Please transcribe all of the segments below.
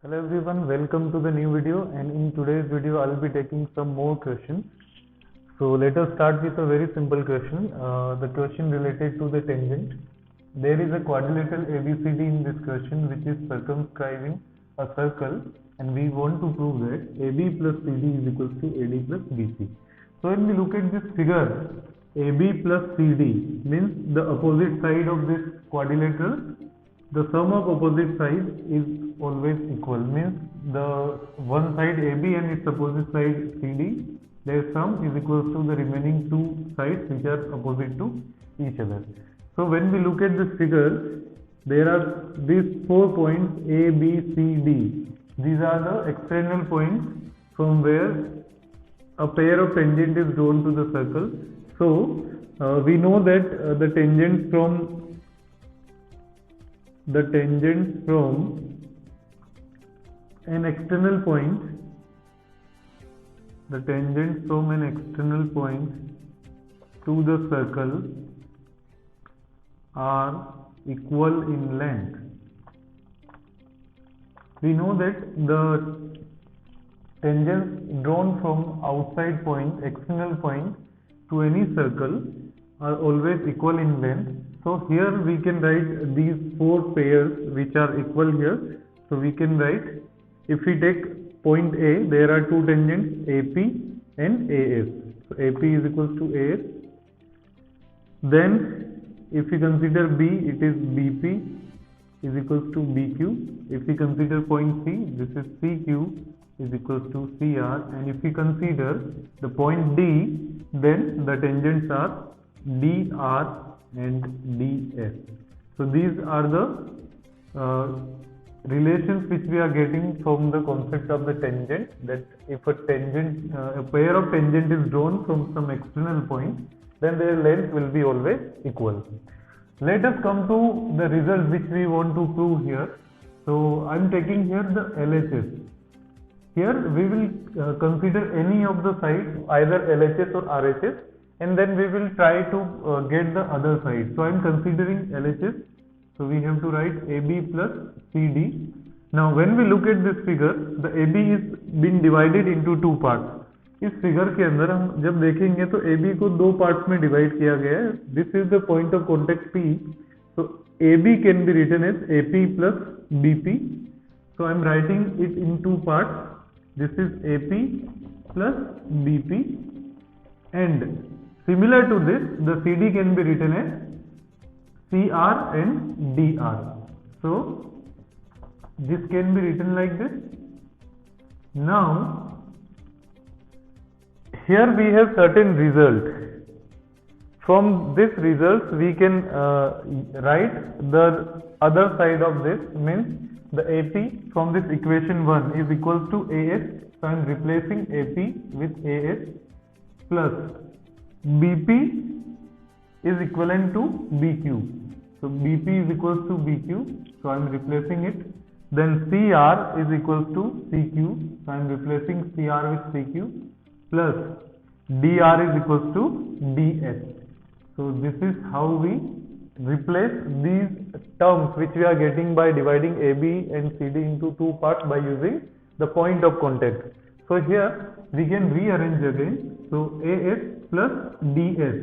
Hello everyone, welcome to the new video, and in today's video I'll be taking some more questions. So let us start with a very simple question. The question related to the tangent. There is a quadrilateral ABCD in this question which is circumscribing a circle, and we want to prove that AB plus CD is equals to AD plus BC. So when we look at this figure, AB plus CD means the opposite side of this quadrilateral. The sum of opposite sides is always equal, means the one side AB and its opposite side CD, their sum is equal to the remaining two sides which are opposite to each other. So when we look at this figure, there are these 4 points A, B, C, D. These are the external points from where a pair of tangent is drawn to the circle. So we know that the tangent from an external point, to the circle are equal in length. We know that the tangents drawn from outside point, external point to any circle are always equal in length. So here we can write these 4 pairs which are equal here. So we can write, if we take point A, there are 2 tangents AP and AS. So AP is equals to AS. Then if we consider B, it is BP is equals to BQ. If we consider point C, this is CQ is equals to CR. And if we consider the point D, then the tangents are DR and DS. So these are the relations which we are getting from the concept of the tangent, that if a pair of tangent is drawn from some external point, then their length will be always equal. Let us come to the result which we want to prove here. So I am taking here the LHS. Here we will consider any of the sides, either LHS or RHS, and then we will try to get the other side. So I am considering LHS. So we have to write AB plus CD. Now when we look at this figure, the AB is been divided into 2 parts. इस figure के अंदर हम जब देखेंगे तो AB को 2 parts में divide किया गया है. This is the point of contact P. So AB can be written as AP plus BP. So I am writing it in 2 parts. This is AP plus BP, and similar to this, the CD can be written as CR and DR. So this can be written like this. Now here we have certain result. From this result we can write the other side of this, means the AP from this equation 1 is equals to AS. So I am replacing AP with AS plus BP is equivalent to BQ. So BP is equals to BQ. So I am replacing it. Then CR is equals to CQ. So I am replacing CR with CQ plus DR is equals to DS. So this is how we replace these terms which we are getting by dividing AB and CD into 2 parts by using the point of contact. So here we can rearrange again. So AS plus DS.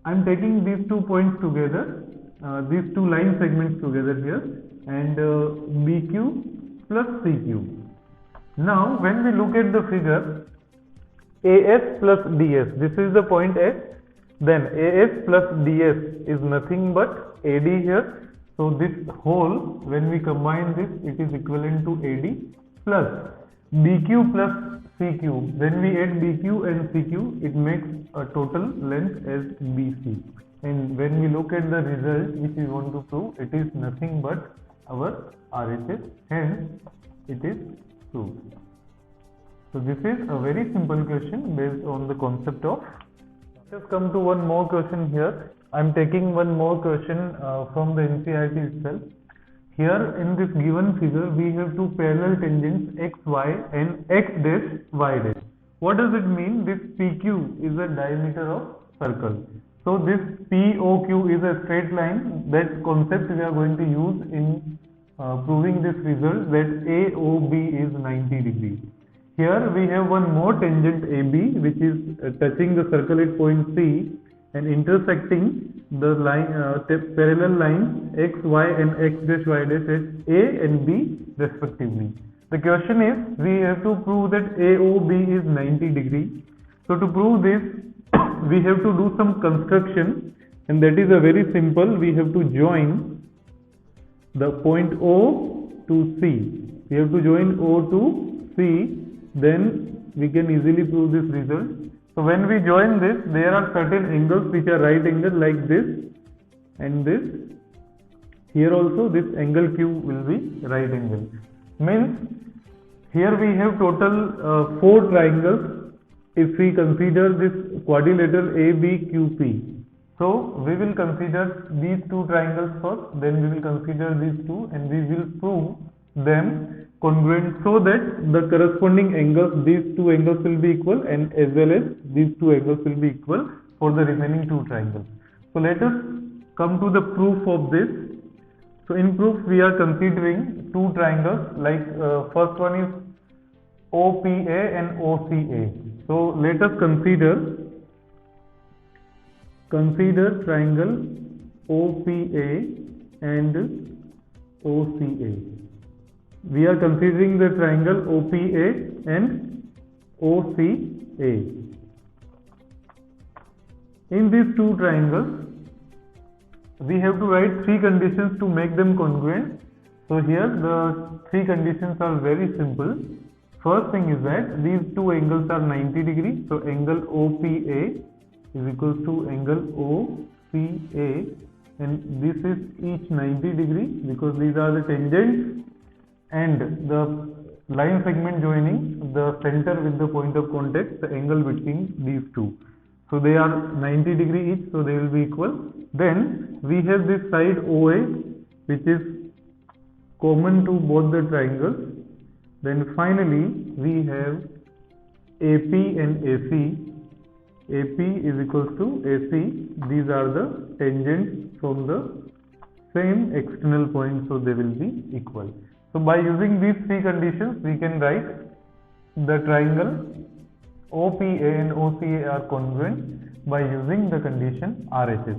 I am taking these 2 points together, these 2 line segments together here, and BQ plus CQ. Now when we look at the figure, AS plus DS, this is the point S, then AS plus DS is nothing but AD here. So this whole, when we combine this, it is equivalent to AD plus BQ plus CQ. When we add BQ and CQ, it makes a total length as BC. And when we look at the result which we want to prove, it is nothing but our RHS. Hence, it is proved. So this is a very simple question based on the concept of. Let us come to one more question here. I am taking one more question from the NCERT itself. Here in this given figure, we have 2 parallel tangents XY and X dash Y dash. What does it mean? This PQ is a diameter of circle. So this POQ is a straight line. That concept we are going to use in proving this result that AOB is 90 degrees. Here we have one more tangent AB which is touching the circle at point C and intersecting the line parallel lines x, y and x dash y dash at A and B respectively. The question is, we have to prove that AOB is 90 degrees. So to prove this, we have to do some construction, and that is a very simple. We have to join the point O to C. We have to join O to C, then we can easily prove this result. So when we join this, there are certain angles which are right angle like this and this. Here also this angle Q will be right angle. Means here we have total 4 triangles if we consider this quadrilateral ABQP. So we will consider these 2 triangles first, then we will consider these 2 and we will prove them congruent so that the corresponding angles, these 2 angles will be equal and as well as these 2 angles will be equal for the remaining 2 triangles. So let us come to the proof of this. So in proof we are considering 2 triangles, like first one is OPA and OCA. So let us consider triangle OPA and OCA. We are considering the triangle OPA and OCA. In these 2 triangles, we have to write 3 conditions to make them congruent. So here the 3 conditions are very simple. First thing is that these 2 angles are 90 degrees. So angle OPA is equals to angle OCA, and this is each 90 degrees because these are the tangents and the line segment joining the center with the point of contact, the angle between these 2. So they are 90 degrees each, so they will be equal. Then we have this side OA which is common to both the triangles. Then finally we have AP and AC. AP is equals to AC. These are the tangents from the same external point, so they will be equal. So by using these 3 conditions, we can write the triangle OPA and OCA are congruent by using the condition RHS.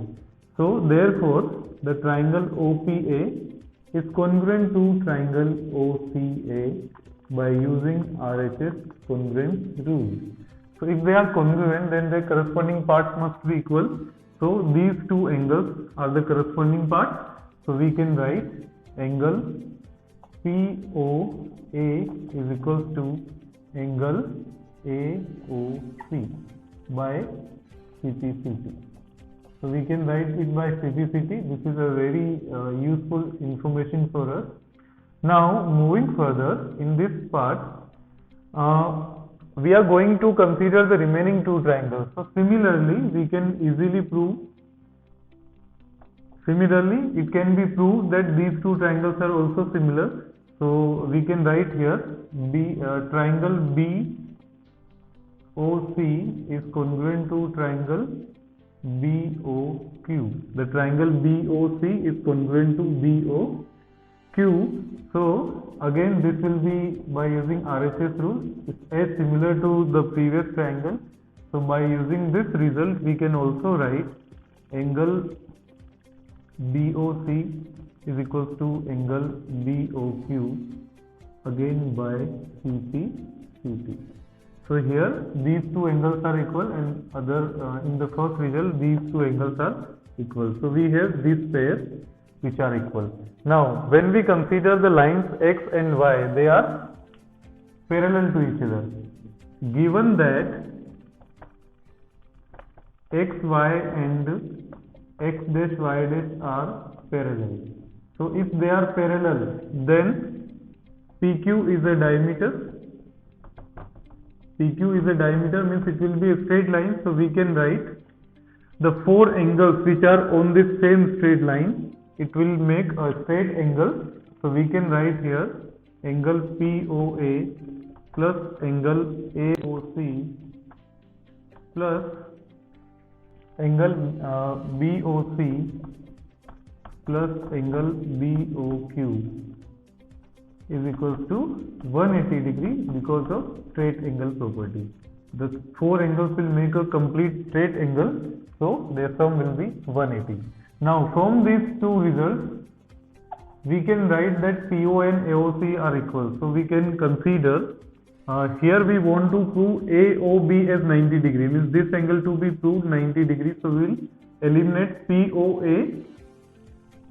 So therefore, the triangle OPA is congruent to triangle OCA by using RHS congruence rule. So if they are congruent, then the corresponding parts must be equal. So these 2 angles are the corresponding parts. So we can write angle POA is equals to angle AOC by CPCT. So we can write it by CPCT. This is a very useful information for us. Now moving further in this part, we are going to consider the remaining 2 triangles. So similarly, we can easily prove. Similarly, it can be proved that these 2 triangles are also similar. So we can write here triangle BOC is congruent to triangle BOQ. The triangle BOC is congruent to BOQ. So again, this will be by using RHS rule. It's as similar to the previous triangle. So by using this result, we can also write angle BOC is equals to angle BOQ again by CPCT. So here these 2 angles are equal, and in the first result these 2 angles are equal. So we have this pair which are equal. Now when we consider the lines X and Y, they are parallel to each other. Given that X, Y and X dash Y dash are parallel. So if they are parallel, then PQ is a diameter. PQ is a diameter means it will be a straight line. So we can write the 4 angles which are on this same straight line. It will make a straight angle. So we can write here angle POA plus angle AOC plus angle BOC plus angle BOQ is equals to 180 degree because of straight angle property. The four angles will make a complete straight angle, so their sum will be 180. Now from these two results, we can write that PO and AOC are equal. So we can consider here we want to prove AOB as 90 degree, means this angle to be proved 90 degrees. So we will eliminate POA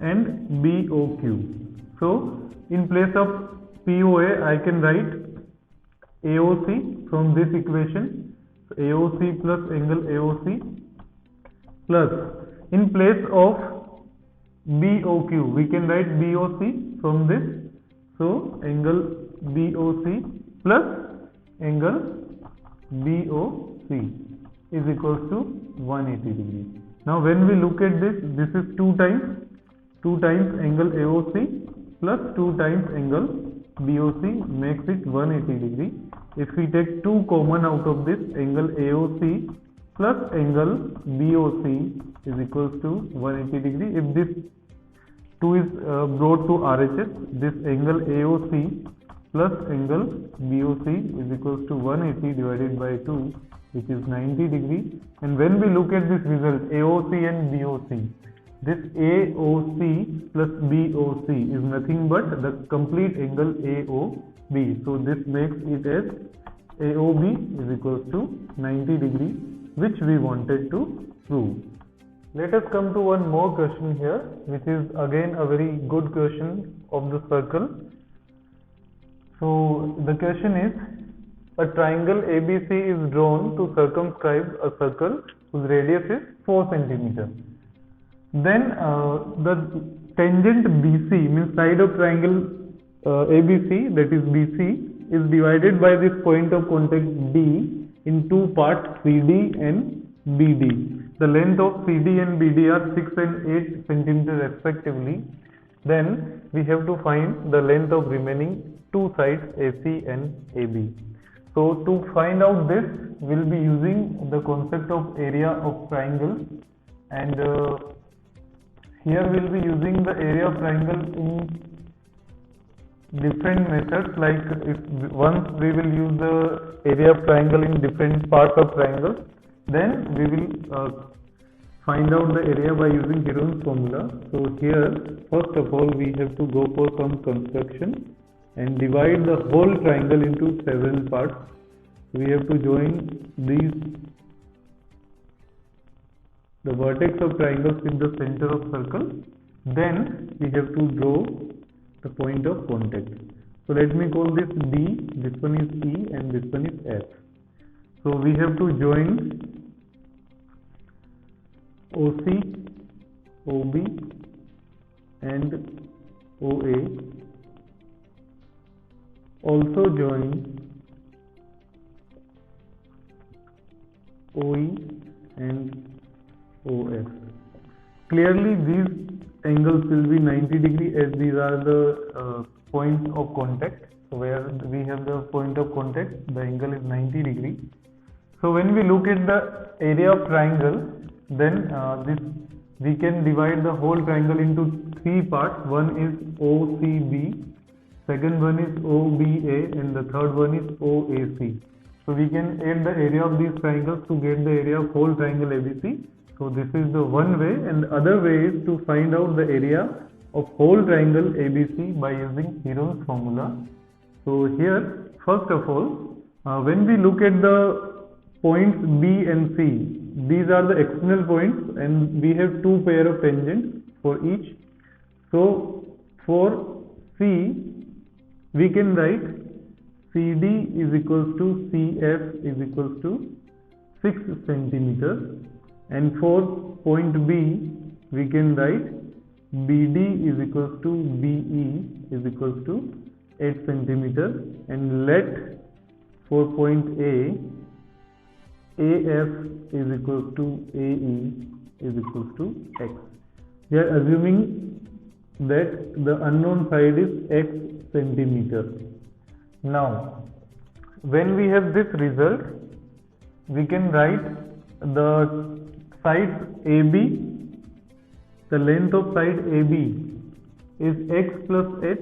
and BOQ. So in place of POA, I can write AOC from this equation. So AOC plus angle AOC plus, in place of BOQ, we can write BOC from this. So angle BOC plus angle BOC is equals to 180 degree. Now when we look at this, this is 2 times angle AOC plus 2 times angle BOC makes it 180 degree. If we take 2 common out of this, angle AOC plus angle BOC is equals to 180 degree. If this 2 is brought to RHS, this angle AOC plus angle BOC is equals to 180 divided by 2, which is 90 degree. And when we look at this result, AOC and BOC, this AOC plus BOC is nothing but the complete angle AOB. So this makes it as AOB is equals to 90 degree, which we wanted to prove. Let us come to one more question here, which is again a very good question of the circle. So the question is, a triangle ABC is drawn to circumscribe a circle whose radius is 4 centimeters. Then the tangent BC, means side of triangle ABC, that is BC, is divided by this point of contact D in two parts, CD and BD. The length of CD and BD are 6 and 8 centimeters respectively. Then we have to find the length of remaining two sides AC and AB. So to find out this, we'll be using the concept of area of triangle, and here we'll be using the area of triangle in different methods. Like if once we will use the area of triangle in different parts of triangle, then we will find out the area by using Heron's formula. So here, first of all, we have to go for some construction and divide the whole triangle into several parts. We have to join these, the vertex of triangles in the center of circle. Then we have to draw the point of contact. So let me call this D, this one is E, and this one is F. So we have to join OC, OB and OA. Also join OE and OF. Clearly these angles will be 90 degree, as these are the points of contact. So where we have the point of contact, the angle is 90 degree. So when we look at the area of triangle, then we can divide the whole triangle into 3 parts. One is OCB, second one is OBA, and the third one is OAC. So we can add the area of these triangles to get the area of whole triangle ABC. So this is the one way, and the other way is to find out the area of whole triangle ABC by using Heron's formula. So here, first of all, when we look at the points B and C, these are the external points, and we have 2 pair of tangents for each. So for C, we can write CD is equals to CF is equals to 6 centimeters, and for point B, we can write BD is equals to BE is equals to 8 centimeters, and let for point A, AF is equals to AE is equals to X. We are assuming that the unknown side is X centimeter. Now, when we have this result, we can write the sides AB, the length of side AB is X plus 8,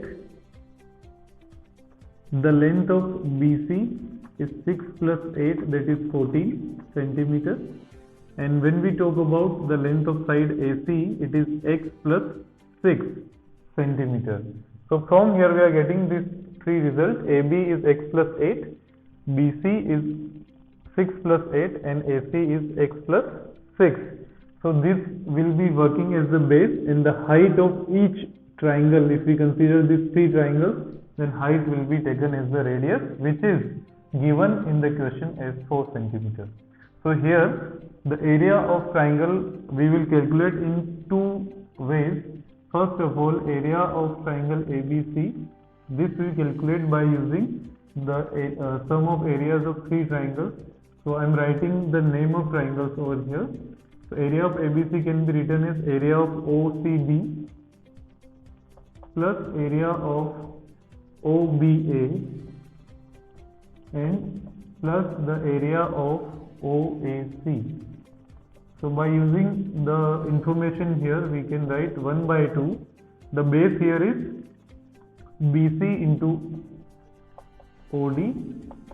the length of BC is 6 plus 8, that is 14 centimeters. And when we talk about the length of side AC, it is x plus 6 centimeters. So from here we are getting these three results. AB is x plus 8, BC is 6 plus 8, and AC is x plus 6. So this will be working as the base, and the height of each triangle, if we consider these three triangles, then height will be taken as the radius, which is given in the question as 4 centimeters. So here the area of triangle we will calculate in two ways. First of all, area of triangle ABC, this we calculate by using the sum of areas of three triangles. So I am writing the name of triangles over here. So area of ABC can be written as area of OCB plus area of OBA and plus the area of OAC. So by using the information here, we can write 1 by 2. The base here is BC into OD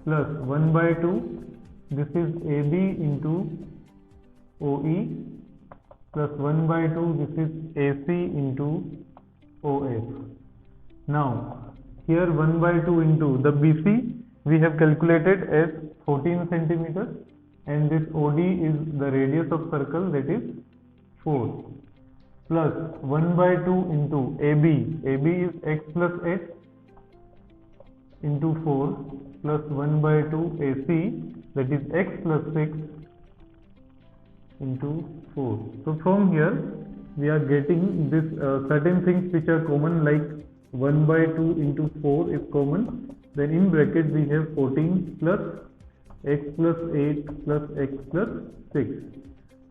plus 1 by 2. This is AB into OE plus 1 by 2. This is AC into OF. Now here 1 by 2 into the BC we have calculated as 14 centimeters, and this OD is the radius of circle, that is 4, plus 1 by 2 into AB. AB is x plus 8 into 4 plus 1 by 2 AC, that is x plus 6 into 4. So from here we are getting this certain things which are common, like 1 by 2 into 4 is common. Then in bracket we have 14 plus x plus 8 plus x plus 6.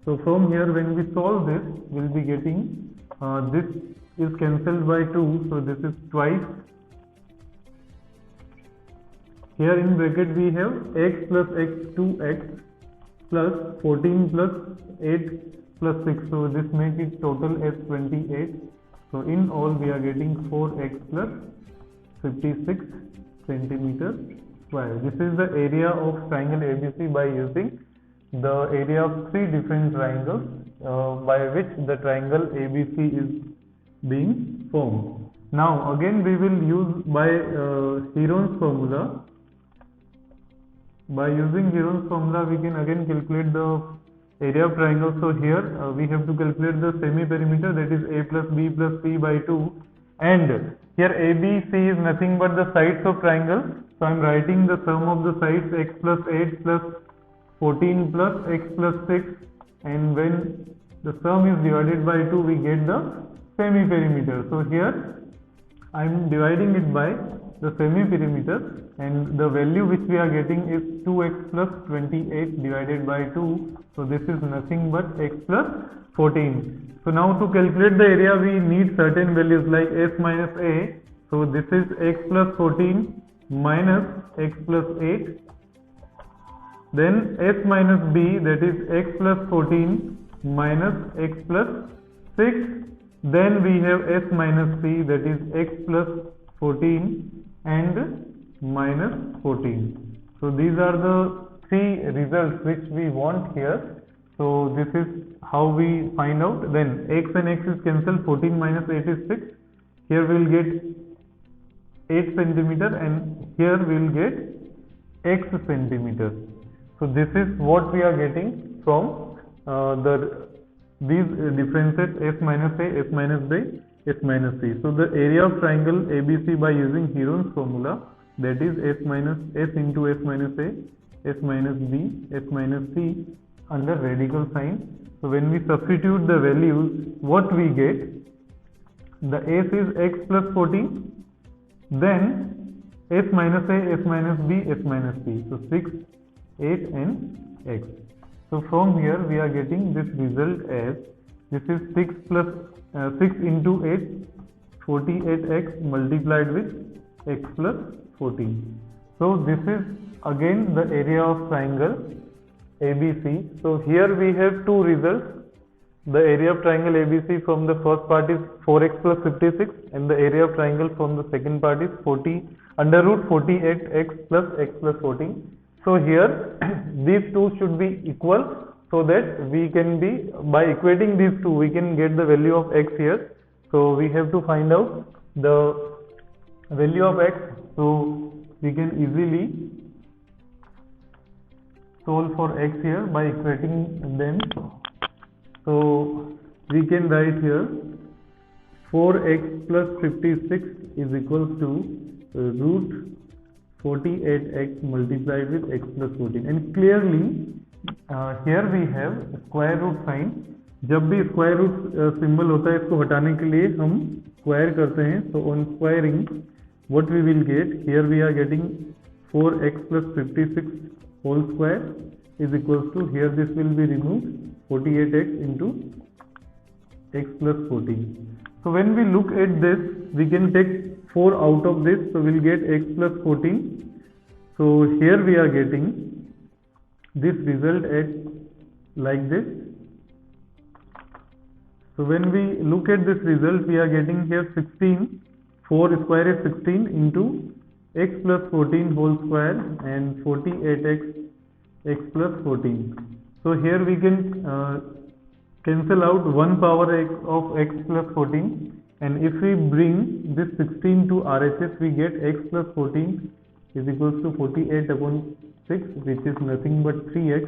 So from here when we solve this, we will be getting this is cancelled by 2, so this is twice. Here in bracket we have x plus x 2x plus 14 plus 8 plus 6, so this makes it total as 28. So in all we are getting 4x plus 56 centimeters square. This is the area of triangle ABC by using the area of three different triangles by which the triangle ABC is being formed. Now again we will use by Heron's formula. By using Heron's formula we can again calculate the area of triangle. So here we have to calculate the semi-perimeter, that is A plus B plus C by 2, and here ABC is nothing but the sides of triangle. So I am writing the sum of the sides x plus 8 plus 14 plus x plus 6, and when the sum is divided by 2 we get the semi-perimeter. So here I am dividing it by the semi-perimeter, and the value which we are getting is 2x plus 28 divided by 2. So this is nothing but x plus 14. So now to calculate the area we need certain values like s minus a. So this is x plus 14 minus x plus 8. Then s minus b, that is x plus 14 minus x plus 6. Then we have s minus c, that is x plus 14 and minus 14. So these are the three results which we want here. So this is how we find out. Then x and x is cancelled, 14 minus 8 is 6. Here we will get 8 centimeter, and here we will get x centimeters. So this is what we are getting from these differences s minus a, s minus b, s minus c. So the area of triangle ABC by using Heron's formula, that is s into s minus a, s minus b, s minus c under radical sign. So when we substitute the values, what we get? The s is x plus 14, then s minus a, s minus b, s minus c. So 6, 8 and x. So from here we are getting this result as, this is 6 plus 6 into 8, 48x multiplied with x plus 14. So this is again the area of triangle ABC. So here we have two results. The area of triangle ABC from the first part is 4x plus 56, and the area of triangle from the second part is under root 48x plus x plus 14. So here these two should be equal, so that we can be, by equating these two, we can get the value of x here. So we have to find out the value of x. So we can easily solve for x here by equating them. So we can write here 4x plus 56 is equals to root 48x multiplied with x plus 14. And clearly here we have square root sign. जब भी square root symbol होता है, इसको हटाने के लिए हम square करते हैं. So on squaring, what we will get here, we are getting 4x plus 56 whole square is equals to, here this will be removed, 48x into x plus 14. So when we look at this, we can take 4 out of this, so we'll get x plus 14. So here we are getting this result at like this. So when we look at this result, we are getting here 16, 4 square is 16 into x plus 14 whole square and 48x x plus 14. So here we can cancel out 1 power x of x plus 14, and if we bring this 16 to RHS, we get x plus 14 is equals to 48 upon 6, which is nothing but 3x.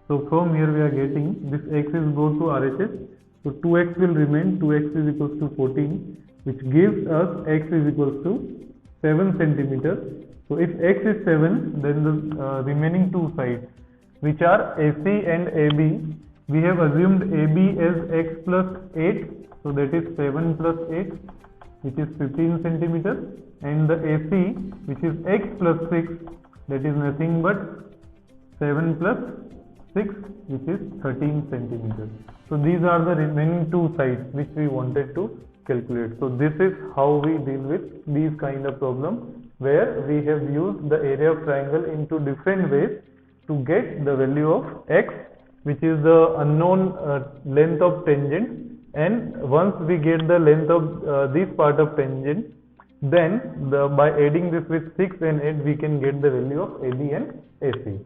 So from here we are getting this x is go to RHS, so 2x will remain, 2x is equals to 14, which gives us x is equals to 7 centimeters. So if x is 7, then the remaining two sides, which are AC and AB, we have assumed AB as x plus 8, so that is 7 plus 8, which is 15 centimeters, and the AC, which is x plus 6, that is nothing but 7 plus 6, which is 13 centimeters. So these are the remaining two sides which we wanted to calculate. So this is how we deal with these kind of problems, where we have used the area of triangle into different ways to get the value of x, which is the unknown length of tangent. And once we get the length of this part of tangent, then by adding this with 6 and 8, we can get the value of AB and AC.